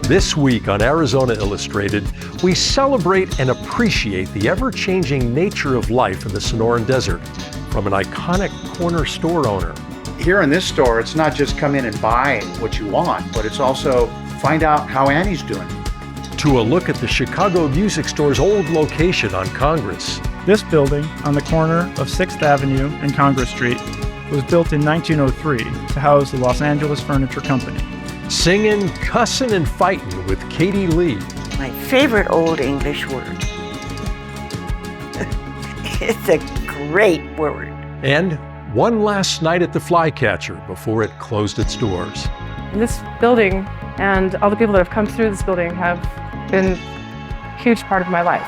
This week on Arizona Illustrated, we celebrate and appreciate the ever-changing nature of life in the Sonoran Desert from an iconic corner store owner. Here in this store, it's not just come in and buy what you want, but it's also find out how Annie's doing. To a look at the Chicago Music Store's old location on Congress. This building, on the corner of 6th Avenue and Congress Street, was built in 1903 to house the Los Angeles Furniture Company. Singing, cussing, and fighting with Katie Lee. My favorite Old English word. It's a great word. And one last night at the Flycatcher before it closed its doors. This building and all the people that have come through this building have been a huge part of my life.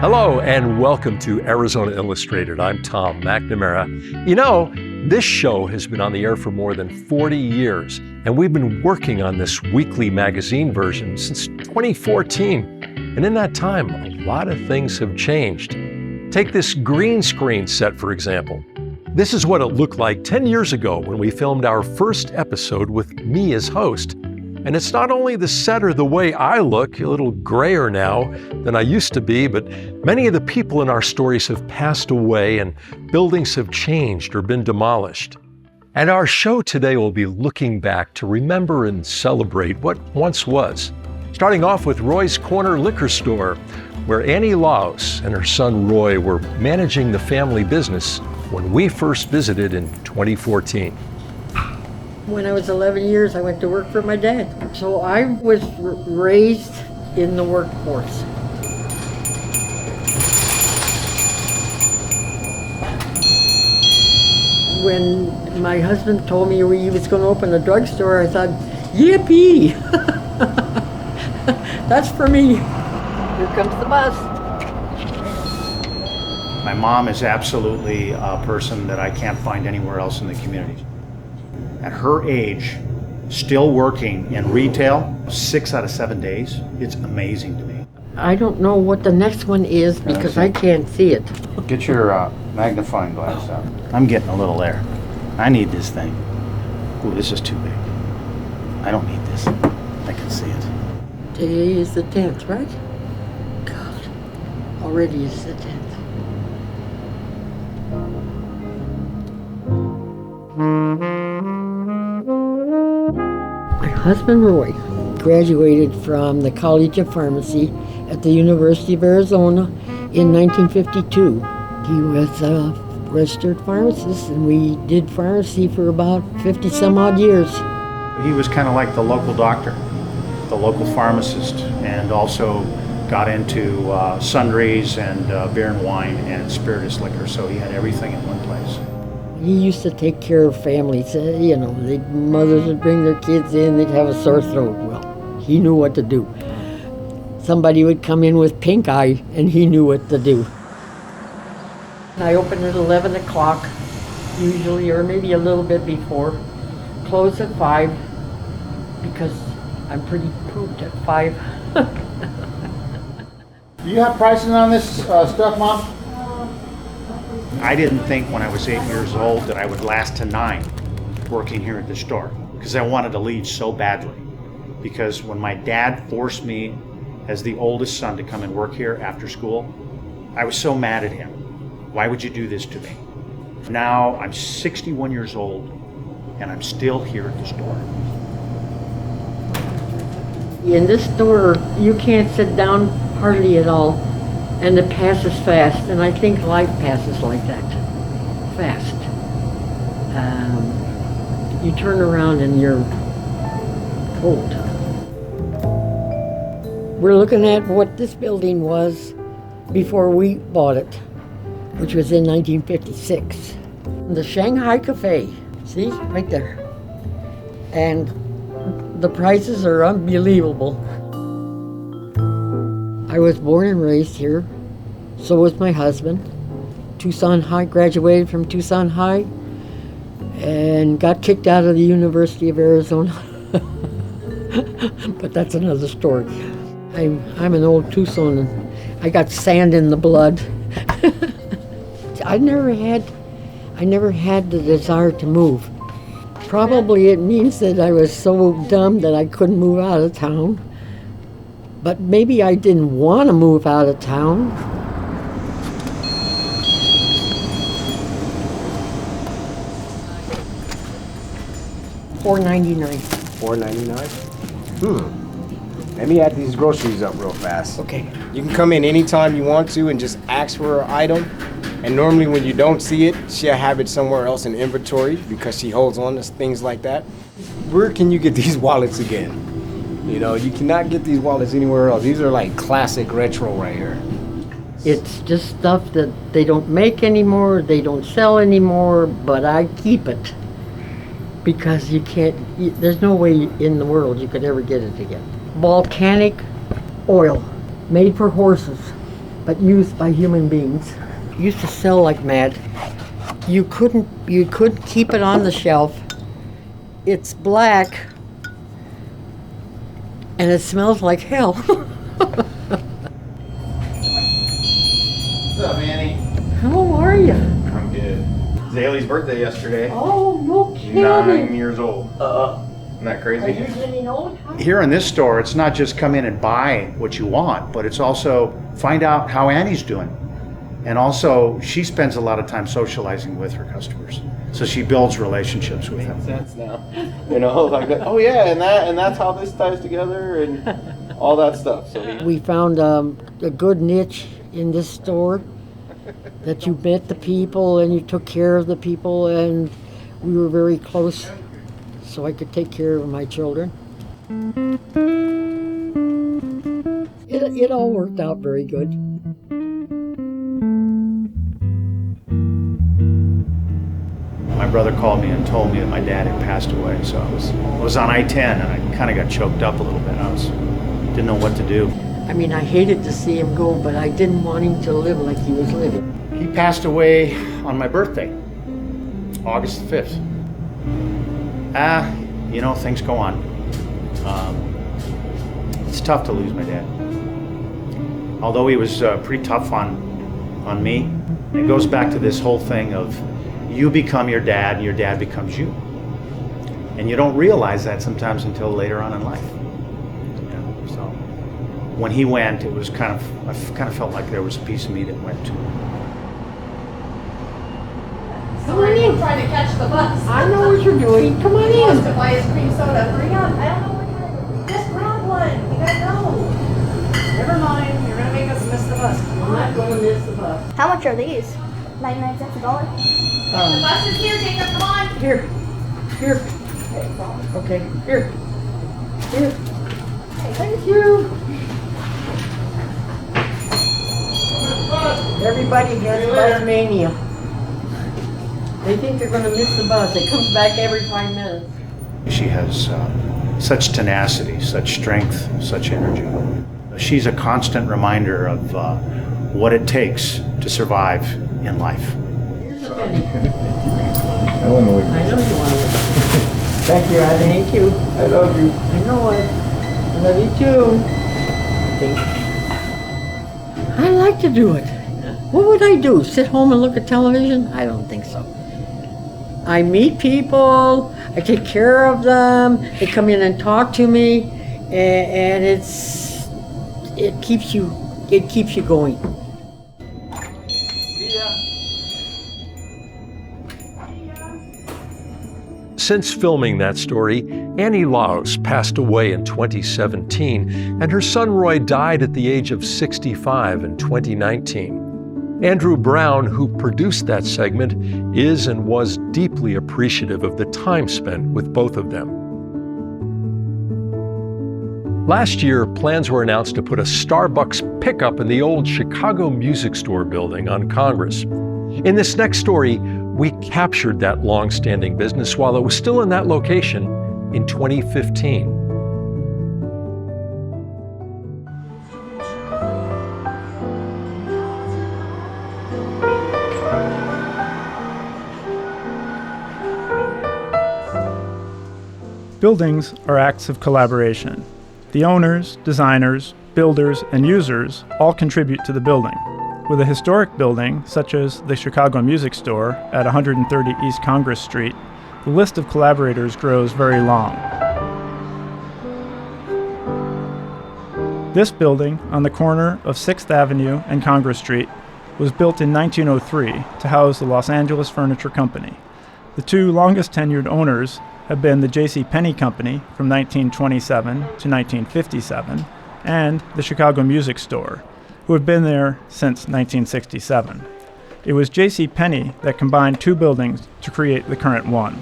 Hello and welcome to Arizona Illustrated. I'm Tom McNamara. You know, this show has been on the air for more than 40 years, and we've been working on this weekly magazine version since 2014. And in that time, a lot of things have changed. Take this green screen set, for example. This is what it looked like 10 years ago when we filmed our first episode with me as host. And it's not only the set or the way I look, a little grayer now than I used to be, but many of the people in our stories have passed away and buildings have changed or been demolished. And our show today will be looking back to remember and celebrate what once was. Starting off with Roy's Corner Liquor Store, where Annie Laos and her son Roy were managing the family business when we first visited in 2014. When I was 11 years, I went to work for my dad. So I was raised in the workforce. When my husband told me he was going to open a drugstore, I thought, yippee! That's for me. Here comes the bus. My mom is absolutely a person that I can't find anywhere else in the community. At her age, still working in retail 6 out of 7 days, it's amazing to me. I don't know what the next one is because I can't see it. Get your magnifying glass out. I'm getting a little there. I need this thing. Ooh, this is too big. I don't need this. I can see it. Today is the 10th, right? God, already is the 10th. My husband Roy graduated from the College of Pharmacy at the University of Arizona in 1952. He was a registered pharmacist and we did pharmacy for about 50 some odd years. He was kind of like the local doctor, the local pharmacist, and also got into sundries and beer and wine and spirituous liquor, so he had everything in one place. He used to take care of families. Mothers would bring their kids in, they'd have a sore throat. Well, he knew what to do. Somebody would come in with pink eye, and he knew what to do. I open at 11 o'clock, usually, or maybe a little bit before. Close at 5, because I'm pretty pooped at 5. Do you have prices on this stuff, Mom? I didn't think when I was 8 years old that I would last to 9 working here at the store, because I wanted to leave so badly. Because when my dad forced me as the oldest son to come and work here after school, I was so mad at him. Why would you do this to me? Now I'm 61 years old and I'm still here at the store. In this store, you can't sit down hardly at all, and it passes fast, and I think life passes like that, fast. You turn around and you're old. We're looking at what this building was before we bought it, which was in 1956. The Shanghai Cafe, see, right there. And the prices are unbelievable. I was born and raised here, so was my husband. Tucson High, graduated from Tucson High, and got kicked out of the University of Arizona. But that's another story. I'm an old Tucson, and I got sand in the blood. I never had the desire to move. Probably it means that I was so dumb that I couldn't move out of town. But maybe I didn't want to move out of town. $4.99. $4.99? Let me add these groceries up real fast. Okay. You can come in anytime you want to and just ask for an item. And normally when you don't see it, she'll have it somewhere else in inventory because she holds on to things like that. Where can you get these wallets again? You know, you cannot get these wallets anywhere else. These are like classic retro right here. It's just stuff that they don't make anymore, they don't sell anymore, but I keep it. Because there's no way in the world you could ever get it again. Volcanic oil, made for horses, but used by human beings. Used to sell like mad. You couldn't keep it on the shelf. It's black, and it smells like hell. What's up, Annie? How are you? I'm good. It's Haley's birthday yesterday. Oh, no kidding. 9 years old. Isn't that crazy? Are you getting old? Here in this store, it's not just come in and buy what you want, but it's also find out how Annie's doing. And also, she spends a lot of time socializing with her customers. So she builds relationships with them. Makes sense now. You know, like that. Oh yeah, and that's how this ties together and all that stuff. So We found a good niche in this store that you met the people and you took care of the people, and we were very close so I could take care of my children. It all worked out very good. My brother called me and told me that my dad had passed away, so I was on I-10 and I kind of got choked up a little bit. Didn't know what to do. I mean, I hated to see him go, but I didn't want him to live like he was living. He passed away on my birthday, August 5th. You know, things go on. It's tough to lose my dad. Although he was pretty tough on me, it goes back to this whole thing of you become your dad and your dad becomes you. And you don't realize that sometimes until later on in life. You know, so when he went, it was I kind of felt like there was a piece of me that went too. Sorry, I'm trying to catch the bus. I know what you're doing. Come on He wants to in. buy his cream soda. Hurry up. I don't know what kind of... Just grab one. You gotta go. Never mind. You're gonna make us miss the bus. Come I'm on. not going to miss the bus. How much are these? 99 cents a dollar. The bus is here, Jacob. Come on. Here. Okay, here. Thank you. Everybody has bus mania. They think they're going to miss the bus. It comes back every 5 minutes. She has such tenacity, such strength, such energy. She's a constant reminder of what it takes to survive in life. Here's a penny. I don't know. I know you want it. Thank you. I thank you. I love you. I know it. I love you too. I like to do it. What would I do? Sit home and look at television? I don't think so. I meet people, I take care of them, they come in and talk to me, and it keeps you going. Since filming that story, Annie Laos passed away in 2017, and her son Roy died at the age of 65 in 2019. Andrew Brown, who produced that segment, is and was deeply appreciative of the time spent with both of them. Last year, plans were announced to put a Starbucks pickup in the old Chicago Music Store building on Congress. In this next story, we captured that long-standing business while it was still in that location in 2015. Buildings are acts of collaboration. The owners, designers, builders, and users all contribute to the building. With a historic building, such as the Chicago Music Store at 130 East Congress Street, the list of collaborators grows very long. This building, on the corner of 6th Avenue and Congress Street, was built in 1903 to house the Los Angeles Furniture Company. The two longest tenured owners have been the J.C. Penney Company from 1927 to 1957 and the Chicago Music Store, who have been there since 1967. It was J.C. Penney that combined two buildings to create the current one.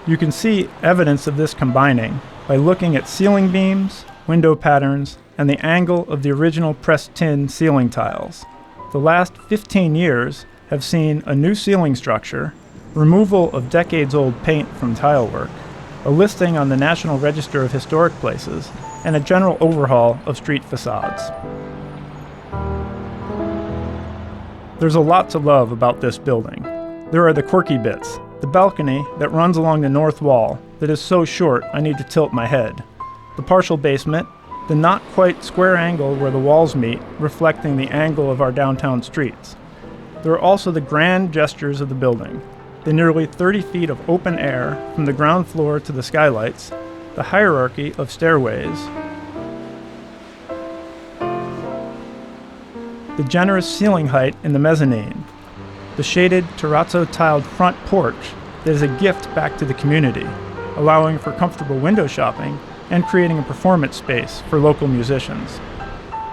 You can see evidence of this combining by looking at ceiling beams, window patterns, and the angle of the original pressed tin ceiling tiles. The last 15 years have seen a new ceiling structure, removal of decades-old paint from tile work, a listing on the National Register of Historic Places, and a general overhaul of street facades. There's a lot to love about this building. There are the quirky bits, the balcony that runs along the north wall that is so short I need to tilt my head, the partial basement, the not quite square angle where the walls meet, reflecting the angle of our downtown streets. There are also the grand gestures of the building, the nearly 30 feet of open air from the ground floor to the skylights, the hierarchy of stairways, the generous ceiling height in the mezzanine, the shaded terrazzo-tiled front porch that is a gift back to the community, allowing for comfortable window shopping and creating a performance space for local musicians.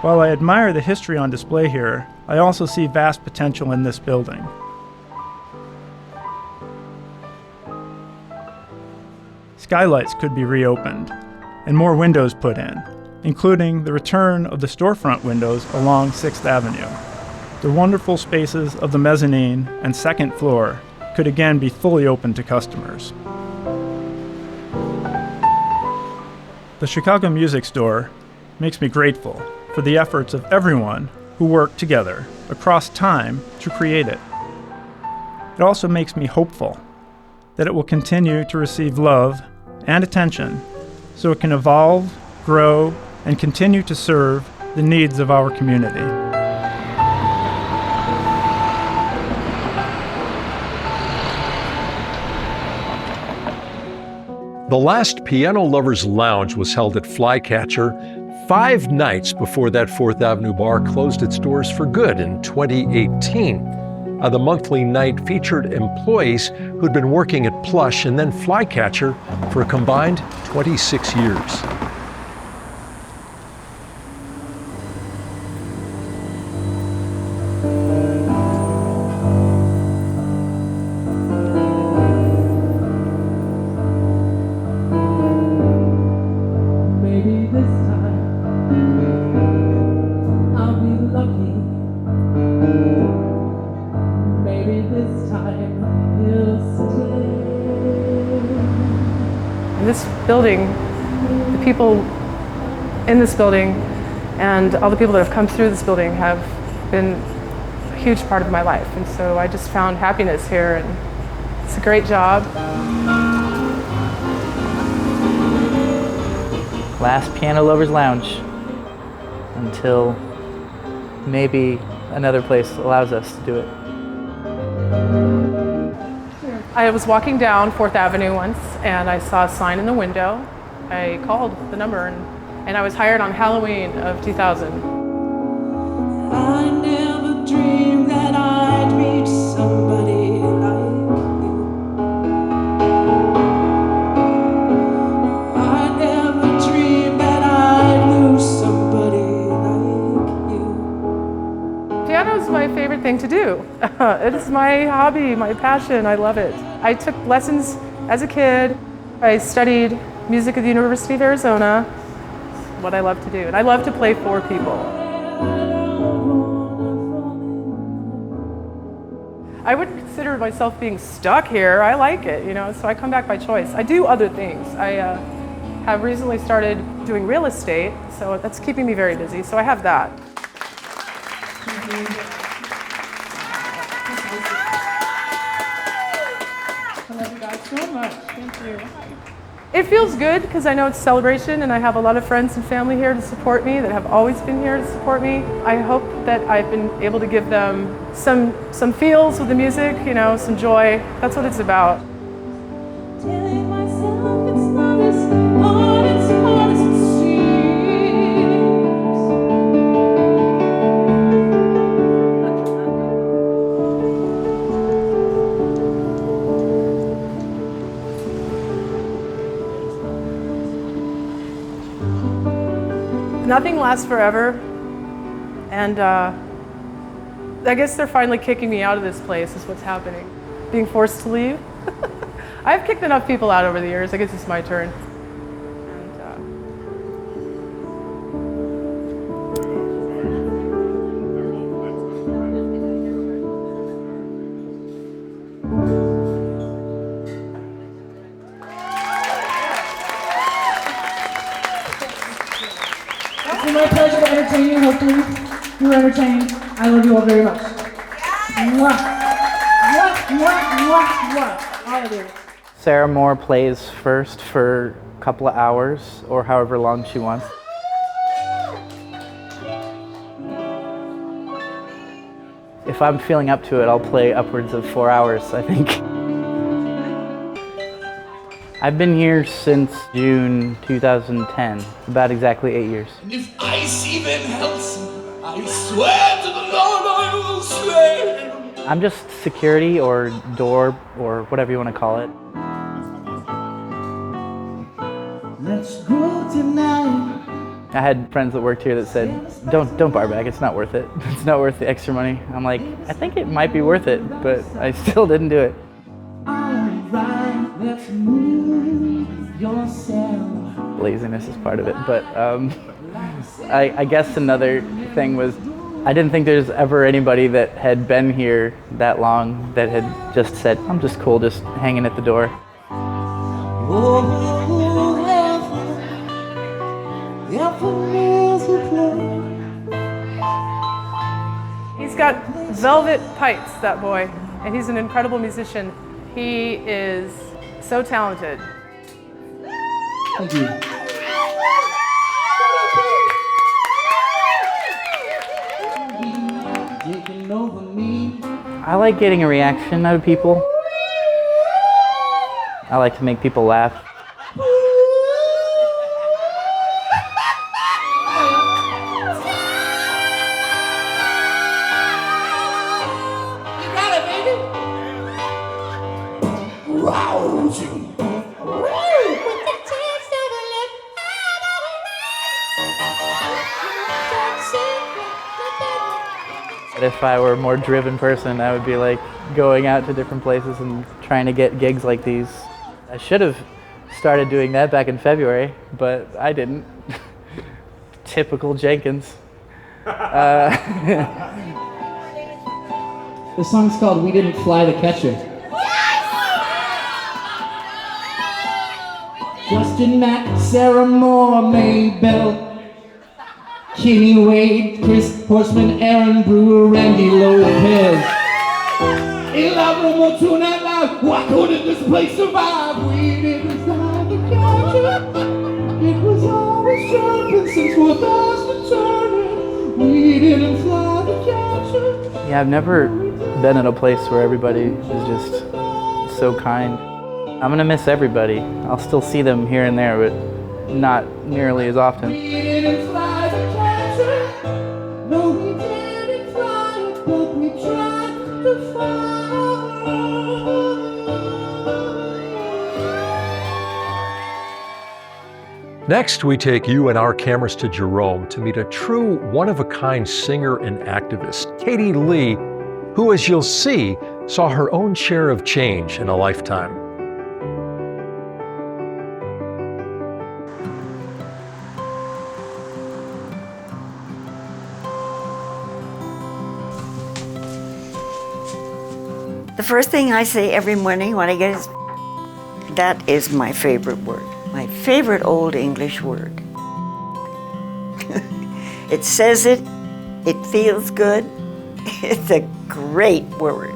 While I admire the history on display here, I also see vast potential in this building. Skylights could be reopened and more windows put in, including the return of the storefront windows along 6th Avenue. The wonderful spaces of the mezzanine and second floor could again be fully open to customers. The Chicago Music Store makes me grateful for the efforts of everyone who worked together across time to create it. It also makes me hopeful that it will continue to receive love and attention so it can evolve, grow, and continue to serve the needs of our community. The last Piano Lovers Lounge was held at Flycatcher 5 nights before that 4th Avenue bar closed its doors for good in 2018. The monthly night featured employees who'd been working at Plush and then Flycatcher for a combined 26 years. This building, the people in this building, and all the people that have come through this building have been a huge part of my life. And so I just found happiness here, and it's a great job. Last Piano Lovers Lounge until maybe another place allows us to do it. I was walking down 4th Avenue once and I saw a sign in the window. I called the number and I was hired on Halloween of 2000. I never dreamed that I'd meet somebody like you. I never dreamed that I'd lose somebody like you. Piano is my favorite thing to do. It is my hobby, my passion. I love it. I took lessons as a kid. I studied music at the University of Arizona. It's what I love to do. And I love to play for people. I wouldn't consider myself being stuck here. I like it, so I come back by choice. I do other things. I have recently started doing real estate, so that's keeping me very busy. So I have that. I love you guys. so much. Thank you. It feels good because I know it's celebration and I have a lot of friends and family here to support me that have always been here to support me. I hope that I've been able to give them some feels with the music, you know, some joy. That's what it's about. Telling myself it's not as hard as it seems. Nothing lasts forever, and I guess they're finally kicking me out of this place is what's happening. Being forced to leave. I've kicked enough people out over the years. I guess it's my turn. It's been my pleasure to entertain you. Hopefully you were entertained. I love you all very much. Mwah. Mwah, mwah, mwah, mwah. All of you. Sarah Moore plays first for a couple of hours or however long she wants. If I'm feeling up to it, I'll play upwards of 4 hours, I think. I've been here since June 2010, about exactly 8 years. If ice even helps, I swear to the Lord I will swear. I'm just security or door or whatever you want to call it. Let's go tonight. I had friends that worked here that said, don't bar back, it's not worth it. It's not worth the extra money. I'm like, I think it might be worth it, but I still didn't do it. Alright, let's move yourself. Laziness is part of it, but I guess another thing was I didn't think there's ever anybody that had been here that long that had just said, I'm just cool, just hanging at the door. He's got velvet pipes, that boy, and he's an incredible musician. He is so talented. Thank you. I like getting a reaction out of people. I like to make people laugh. If I were a more driven person, I would be like going out to different places and trying to get gigs like these. I should have started doing that back in February, but I didn't. Typical Jenkins. The song's called We Didn't Fly the Catcher. Justin Mack, Sarah Moore, Maybell, Kenny Wade, Chris Horseman, Aaron Brewer, Randy Lopez. Elaborate more tonight live. Why couldn't this place survive? We didn't fly the catcher. It was always jumping since 2010. We didn't fly the catcher. Yeah, I've never been at a place where everybody is just so kind. I'm gonna miss everybody. I'll still see them here and there, but not nearly as often. We didn't fly the catcher. No, we didn't fly it, but we tried to fly. Next, we take you and our cameras to Jerome to meet a true one-of-a-kind singer and activist, Katie Lee, who, as you'll see, saw her own share of change in a lifetime. The first thing I say every morning when I get is, that is my favorite word. My favorite old English word. It says it feels good. It's a great word.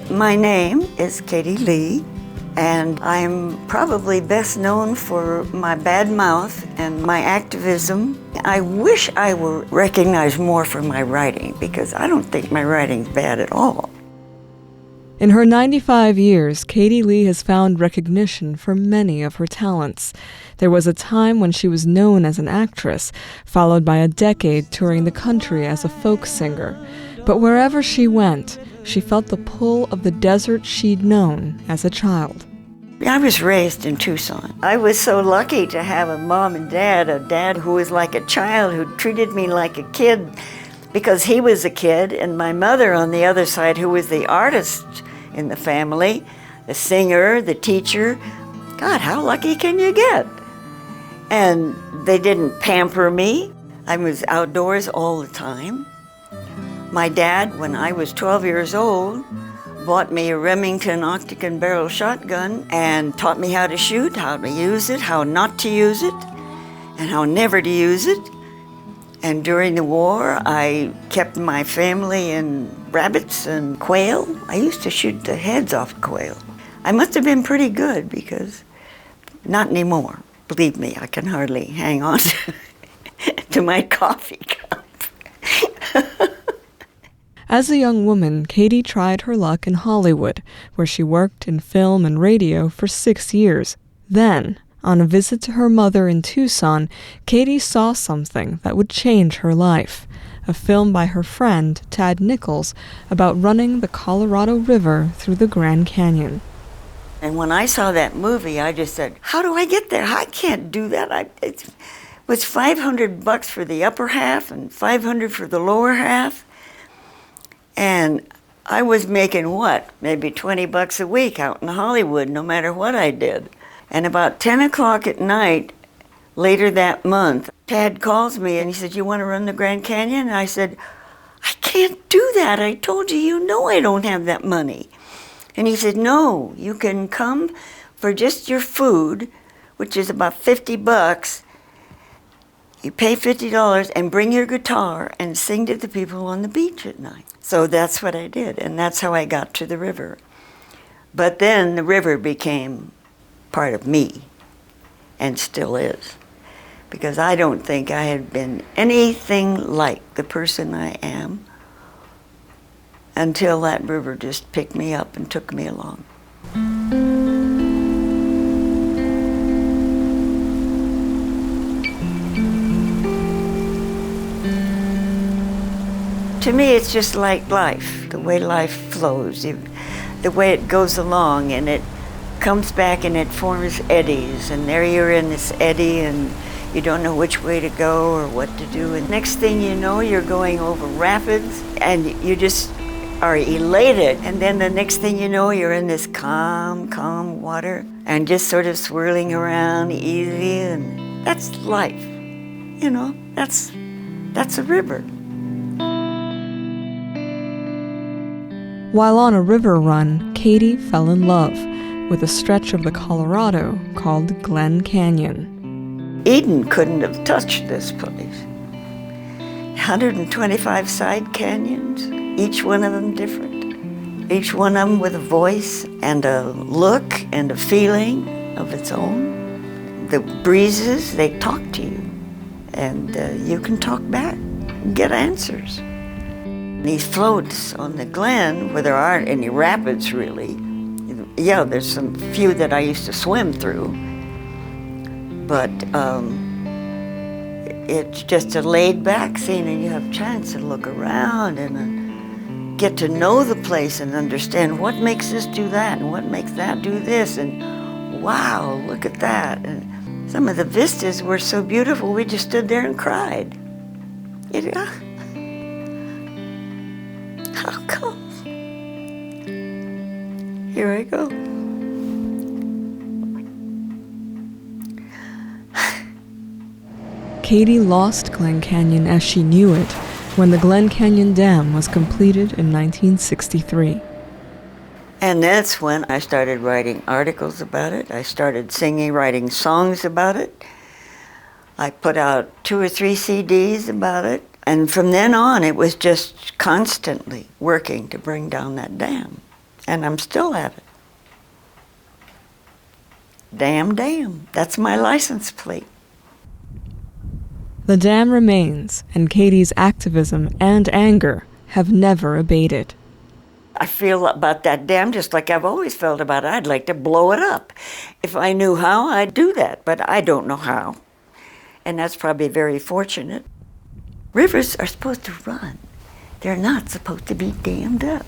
My name is Katie Lee, And I'm probably best known for my bad mouth and my activism. I wish I were recognized more for my writing, because I don't think my writing's bad at all. In her 95 years, Katie Lee has found recognition for many of her talents. There was a time when she was known as an actress, followed by a decade touring the country as a folk singer. But wherever she went, she felt the pull of the desert she'd known as a child. I was raised in Tucson. I was so lucky to have a mom and dad, a dad who was like a child, who treated me like a kid because he was a kid, and my mother on the other side, who was the artist in the family, the singer, the teacher. God, how lucky can you get? And they didn't pamper me. I was outdoors all the time. My dad, when I was 12 years old, bought me a Remington octagon barrel shotgun and taught me how to shoot, how to use it, how not to use it, and how never to use it. And during the war, I kept my family in rabbits and quail. I used to shoot the heads off quail. I must have been pretty good, because not anymore. Believe me, I can hardly hang on to my coffee cup. As a young woman, Katie tried her luck in Hollywood, where she worked in film and radio for 6 years. Then, on a visit to her mother in Tucson, Katie saw something that would change her life. A film by her friend, Tad Nichols, about running the Colorado River through the Grand Canyon. And when I saw that movie, I just said, how do I get there? I can't do that. It was $500 for the upper half and $500 for the lower half. And I was making what? Maybe $20 a week out in Hollywood, no matter what I did. And about 10 o'clock at night, later that month, Tad calls me and he said, you want to run the Grand Canyon? And I said, I can't do that. I told you, you know I don't have that money. And he said, no, you can come for just your food, which is about $50. You pay $50 and bring your guitar and sing to the people on the beach at night. So that's what I did, and that's how I got to the river. But then the river became part of me, and still is, because I don't think I had been anything like the person I am until that river just picked me up and took me along. To me, it's just like life, the way life flows, the way it goes along, and it comes back and it forms eddies, and there you're in this eddy and you don't know which way to go or what to do, and next thing you know, you're going over rapids and you just are elated, and then the next thing you know, you're in this calm water and just sort of swirling around easy, and that's life, you know, that's a river. While on a river run, Katie fell in love with a stretch of the Colorado called Glen Canyon. Eden couldn't have touched this place. 125 side canyons, each one of them different. Each one of them with a voice and a look and a feeling of its own. The breezes, they talk to you, and you can talk back and get answers. These floats on the Glen, where there aren't any rapids really, yeah, there's some few that I used to swim through, but it's just a laid-back scene, and you have a chance to look around and get to know the place and understand what makes this do that and what makes that do this, and wow, look at that. And some of the vistas were so beautiful, we just stood there and cried. How come? Here I go. Katie lost Glen Canyon as she knew it when the Glen Canyon Dam was completed in 1963. And that's when I started writing articles about it. I started singing, writing songs about it. I put out 2 or 3 CDs about it. And from then on, it was just constantly working to bring down that dam. And I'm still at it. Damn, damn. That's my license plate. The dam remains, and Katie's activism and anger have never abated. I feel about that dam just like I've always felt about it. I'd like to blow it up. If I knew how, I'd do that, but I don't know how. And that's probably very fortunate. Rivers are supposed to run. They're not supposed to be dammed up.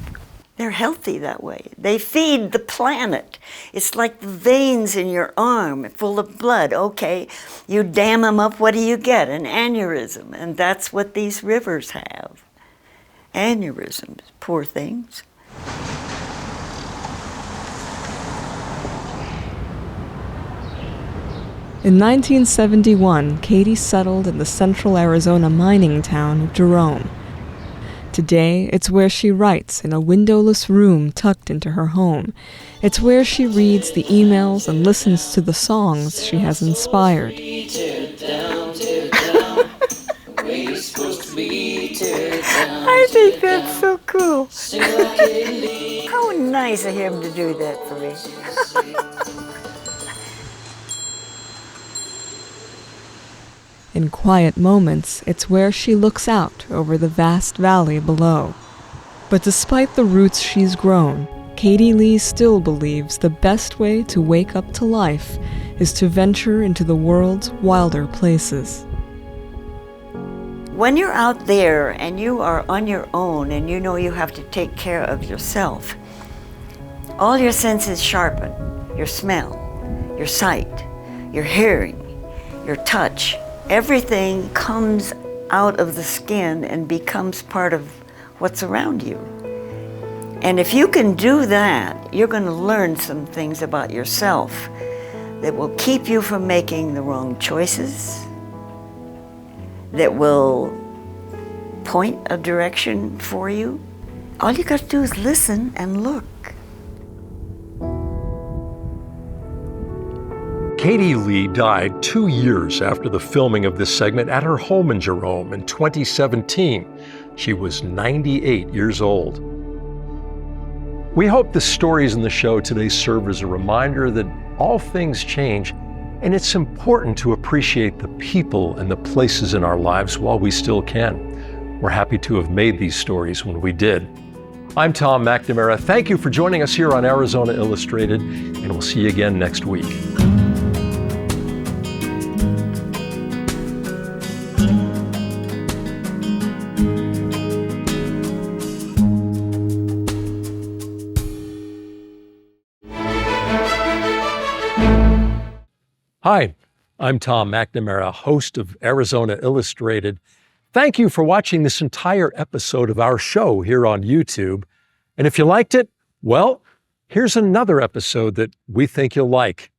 They're healthy that way. They feed the planet. It's like the veins in your arm full of blood. Okay, you dam them up, what do you get? An aneurysm. And that's what these rivers have. Aneurysms, poor things. In 1971, Katie settled in the central Arizona mining town of Jerome. Today, it's where she writes in a windowless room tucked into her home. It's where she reads the emails and listens to the songs she has inspired. I think that's so cool. How nice of him to do that for me. In quiet moments, it's where she looks out over the vast valley below. But despite the roots she's grown, Katie Lee still believes the best way to wake up to life is to venture into the world's wilder places. When you're out there and you are on your own and you know you have to take care of yourself, all your senses sharpen. Your smell, your sight, your hearing, your touch. Everything comes out of the skin and becomes part of what's around you. And if you can do that, you're going to learn some things about yourself that will keep you from making the wrong choices, that will point a direction for you. All you got to do is listen and look. Katie Lee died 2 years after the filming of this segment at her home in Jerome in 2017. She was 98 years old. We hope the stories in the show today serve as a reminder that all things change, and it's important to appreciate the people and the places in our lives while we still can. We're happy to have made these stories when we did. I'm Tom McNamara. Thank you for joining us here on Arizona Illustrated, and we'll see you again next week. Hi, I'm Tom McNamara, host of Arizona Illustrated. Thank you for watching this entire episode of our show here on YouTube. And if you liked it, well, here's another episode that we think you'll like.